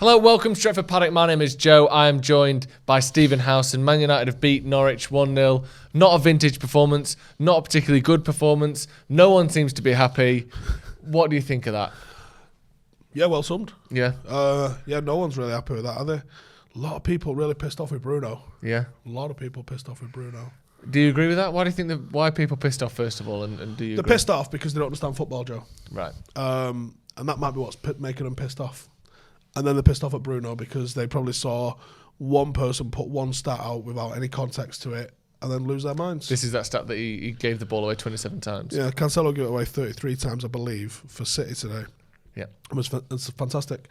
Hello, welcome to Stretford Paddock. My name is Joe. I am joined by Stephen Howson. Man United have beat Norwich 1-0. Not a vintage performance, not a particularly good performance. No one seems to be happy. What do you think of that? Yeah, well summed. Yeah. No one's really happy with that, are they? A lot of people really pissed off with Bruno. Yeah. A lot of people pissed off with Bruno. Do you agree with that? Why do you think why are people pissed off, first of all, and do you They're agree? pissed off because they don't understand football, Joe. Right. And that might be what's making them pissed off. And then they're pissed off at Bruno because they probably saw one person put one stat out without any context to it and then lose their minds. This is that stat that he gave the ball away 27 times. Yeah, Cancelo gave it away 33 times, I believe, for City today. Yeah. It's fantastic.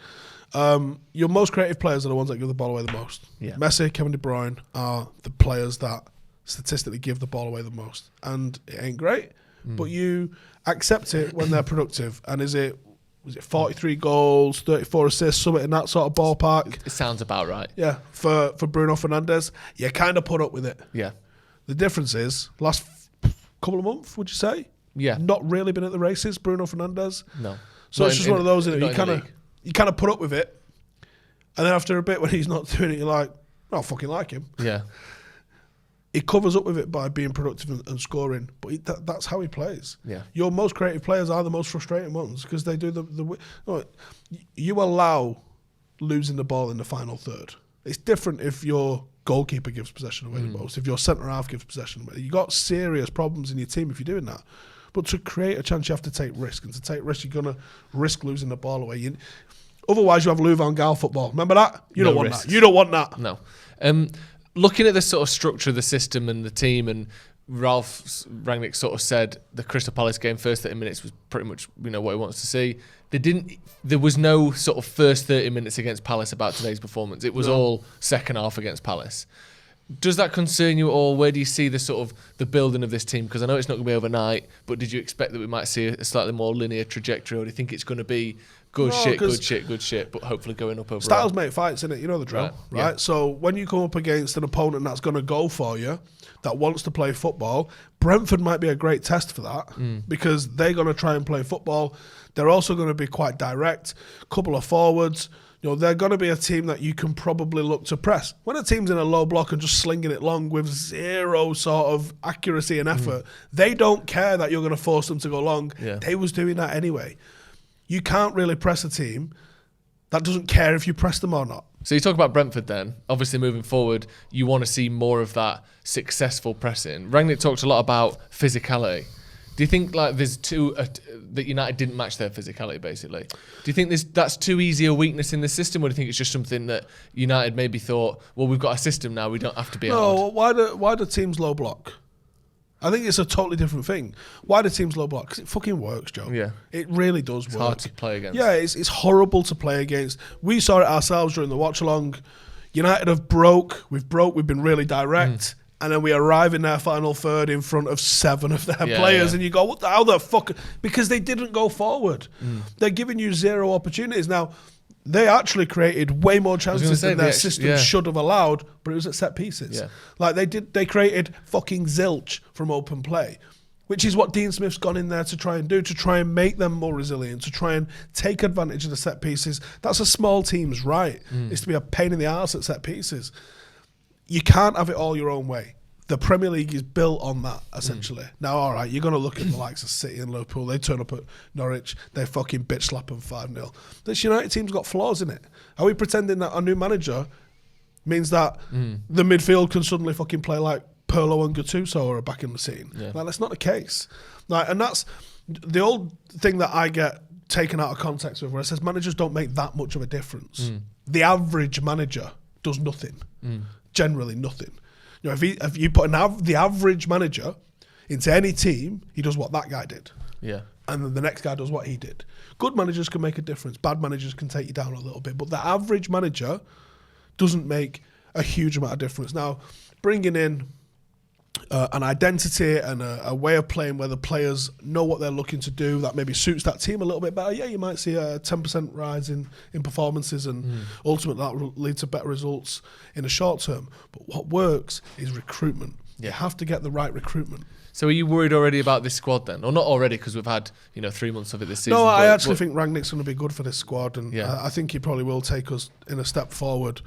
Your most creative players are the ones that give the ball away the most. Yeah. Messi, Kevin De Bruyne are the players that statistically give the ball away the most. And it ain't great, but you accept it when they're productive. And was it 43 goals, 34 assists, something in that sort of ballpark? It sounds about right. Yeah, for Bruno Fernandes, you kind of put up with it. Yeah. The difference is, last couple of months, would you say? Yeah. Not really been at the races, Bruno Fernandes. No. So it's just one of those, isn't it? You kind of put up with it, and then after a bit when he's not doing it, you're like, I don't fucking like him. Yeah. He covers up with it by being productive and scoring, but that's how he plays. Yeah. Your most creative players are the most frustrating ones because they do you allow losing the ball in the final third. It's different if your goalkeeper gives possession away the most, if your centre half gives possession away. You got serious problems in your team if you're doing that. But to create a chance, you have to take risk, and to take risk, you're gonna risk losing the ball away. Otherwise, you have Lou Van Gaal football. Remember that? You don't want that. You don't want that. No. Looking at the sort of structure of the system and the team, and Ralf Rangnick sort of said the Crystal Palace game first 30 minutes was pretty much what he wants to see. There was no sort of first 30 minutes against Palace about today's performance. It was all second half against Palace. Does that concern you at all? Where do you see the sort of the building of this team? Because I know it's not going to be overnight, but did you expect that we might see a slightly more linear trajectory, or do you think it's going to be good shit, but hopefully going up overall? Styles make fights, innit? You know the drill, right? Yeah. So when you come up against an opponent that's going to go for you, that wants to play football, Brentford might be a great test for that because they're going to try and play football. They're also going to be quite direct, couple of forwards. They're going to be a team that you can probably look to press. When a team's in a low block and just slinging it long with zero sort of accuracy and effort, they don't care that you're going to force them to go long. Yeah. They was doing that anyway. You can't really press a team that doesn't care if you press them or not. So you talk about Brentford then. Obviously, moving forward, you want to see more of that successful pressing. Rangnick talked a lot about physicality. Do you think there's that United didn't match their physicality, basically? Do you think that's too easy a weakness in the system, or do you think it's just something that United maybe thought, well, we've got a system now, we don't have to be hard? No, why do teams low block? I think it's a totally different thing. Why do teams low block? Because it fucking works, Joe. Yeah. It really does work. It's hard to play against. Yeah, it's horrible to play against. We saw it ourselves during the watch-along. United have broke. We've been really direct. And then we arrive in their final third in front of 7 of their players. And you go, how the fuck? Because they didn't go forward. They're giving you zero opportunities. Now, they actually created way more chances than their system should have allowed, but it was at set pieces. Yeah. They created fucking zilch from open play, which is what Dean Smith's gone in there to try and do, to try and make them more resilient, to try and take advantage of the set pieces. That's a small team's right. It's to be a pain in the arse at set pieces. You can't have it all your own way. The Premier League is built on that, essentially. Now, all right, you're going to look at the likes of City and Liverpool. They turn up at Norwich. They fucking bitch slap them 5-0. This United team's got flaws in it. Are we pretending that our new manager means that the midfield can suddenly fucking play like Pirlo and Gattuso are back in the scene? Yeah. That's not the case. And that's the old thing that I get taken out of context with, where it says managers don't make that much of a difference. The average manager does nothing. Generally nothing. If you put the average manager into any team, he does what that guy did. Yeah. And then the next guy does what he did. Good managers can make a difference. Bad managers can take you down a little bit. But the average manager doesn't make a huge amount of difference. Now, bringing in an identity and a way of playing where the players know what they're looking to do that maybe suits that team a little bit better. Yeah, you might see a 10% rise in performances, and ultimately that will lead to better results in the short term. But what works is recruitment. You have to get the right recruitment. So are you worried already about this squad then? Or not already, because we've had 3 months of it this season. No, I actually think Rangnick's going to be good for this squad, and Yeah. I think he probably will take us in a step forward.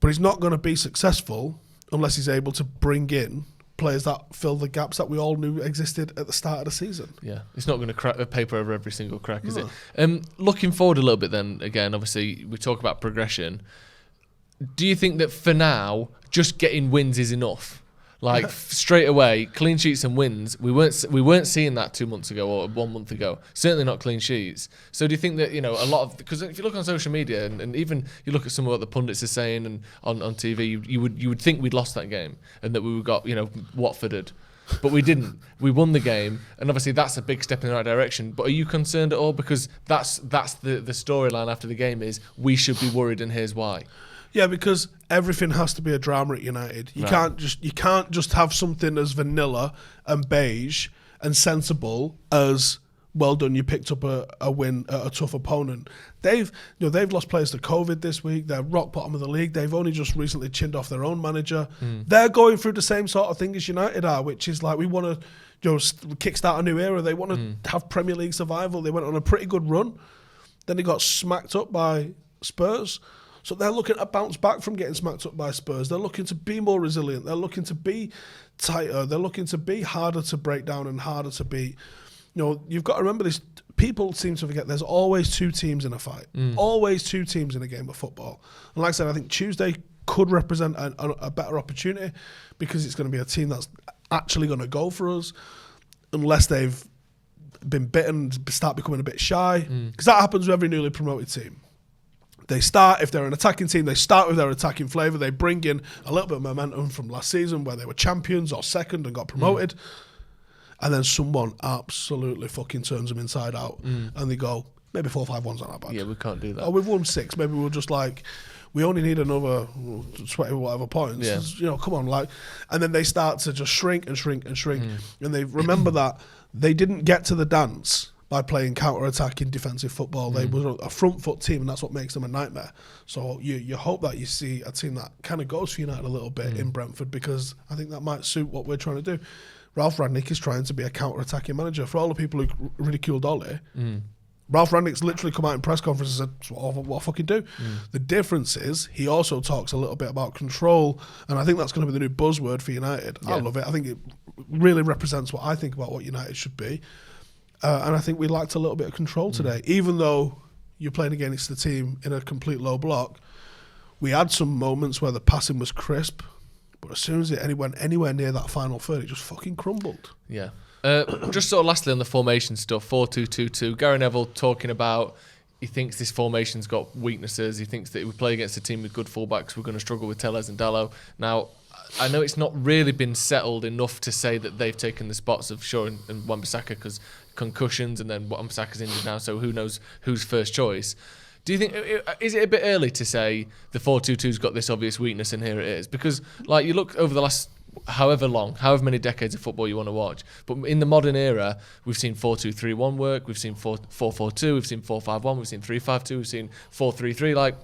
But he's not going to be successful unless he's able to bring in players that fill the gaps that we all knew existed at the start of the season. Yeah, it's not going to paper over every single crack, is it? Looking forward a little bit then, again, obviously, we talk about progression. Do you think that for now, just getting wins is enough? Like, straight away, clean sheets and wins, we weren't seeing that 2 months ago or 1 month ago. Certainly not clean sheets. So do you think that, a lot of... Because if you look on social media and even you look at some of what the pundits are saying and on TV, you would think we'd lost that game and that we got, Watforded. But we didn't. We won the game, and obviously that's a big step in the right direction. But are you concerned at all? Because that's the storyline after the game is we should be worried, and here's why. Yeah, because everything has to be a drama at United. You can't just have something as vanilla and beige and sensible as well done. You picked up a win at a tough opponent. They've lost players to COVID this week. They're rock bottom of the league. They've only just recently chinned off their own manager. They're going through the same sort of thing as United are, which is like we want to kickstart a new era. They want to have Premier League survival. They went on a pretty good run. Then they got smacked up by Spurs. So they're looking to bounce back from getting smacked up by Spurs. They're looking to be more resilient. They're looking to be tighter. They're looking to be harder to break down and harder to beat. You've got to remember this. People seem to forget there's always two teams in a fight. Always two teams in a game of football. And like I said, I think Tuesday could represent a better opportunity because it's going to be a team that's actually going to go for us unless they've been bitten, start becoming a bit shy. Because that happens with every newly promoted team. They start, if they're an attacking team, they start with their attacking flavour. They bring in a little bit of momentum from last season where they were champions or second and got promoted. And then someone absolutely fucking turns them inside out. And they go, maybe 4-5-1's not that bad. Yeah, we can't do that. Or we've won 6. Maybe we'll just we only need another 20 whatever points. Yeah. Come on. And then they start to just shrink and shrink and shrink. And they remember that they didn't get to the dance by playing counter-attacking defensive football. They were a front foot team, and that's what makes them a nightmare. So you hope that you see a team that kind of goes for United a little bit in Brentford, because I think that might suit what we're trying to do. Ralf Rangnick is trying to be a counter-attacking manager. For all the people who ridiculed Ole, Ralf Rangnick's literally come out in press conferences and said, what I fucking do. The difference is he also talks a little bit about control, and I think that's going to be the new buzzword for United. I love it. I think it really represents what I think about what United should be. And I think we lacked a little bit of control today. Even though you're playing against the team in a complete low block, we had some moments where the passing was crisp, but as soon as it went anywhere near that final third, it just fucking crumbled. Yeah. Just sort of lastly on the formation stuff, 4-2-2-2. Gary Neville talking about he thinks this formation's got weaknesses. He thinks that if we play against a team with good fullbacks, we're going to struggle with Tellez and Dalot. Now, I know it's not really been settled enough to say that they've taken the spots of Shaw and Wan-Bissaka because concussions, and then Wan-Bissaka's injured now, so who knows who's first choice. Do you think, is it a bit early to say the 4-2-2's got this obvious weakness and here it is? Because you look over the last however many decades of football you want to watch, but in the modern era, we've seen 4-2-3-1 work, we've seen 4-4-2, we've seen 4-5-1, we've seen 3-5-2, we've seen 4-3-3,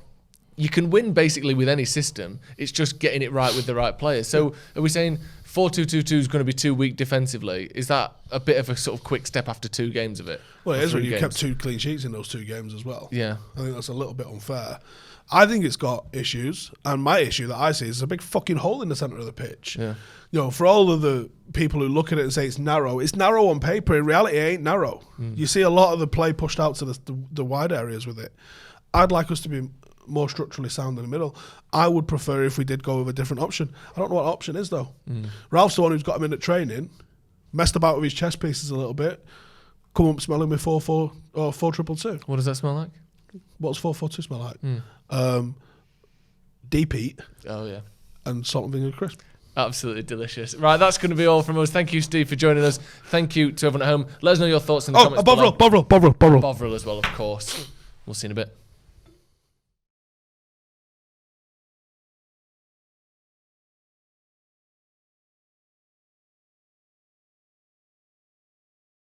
you can win basically with any system. It's just getting it right with the right players. So are we saying 4-2-2-2 is going to be too weak defensively? Is that a bit of a sort of quick step after 2 games of it? Well, it is when you kept 2 clean sheets in those 2 games as well. Yeah. I think that's a little bit unfair. I think it's got issues, and my issue that I see is a big fucking hole in the centre of the pitch. Yeah. For all of the people who look at it and say it's narrow on paper. In reality, it ain't narrow. You see a lot of the play pushed out to the wide areas with it. I'd like us to be more structurally sound in the middle. I would prefer if we did go with a different option. I don't know what option is though. Ralph's the one who's got him in at training, messed about with his chess pieces a little bit, come up smelling with 4-4 or 4-2-2. What does that smell like? What's 4-4-2 smell like? Deep heat. Oh yeah. And salt and vinegar crisp. Absolutely delicious. Right, that's going to be all from us. Thank you, Steve, for joining us. Thank you to everyone at home. Let us know your thoughts in the comments below. Bovril Bovril as well, of course. We'll see you in a bit.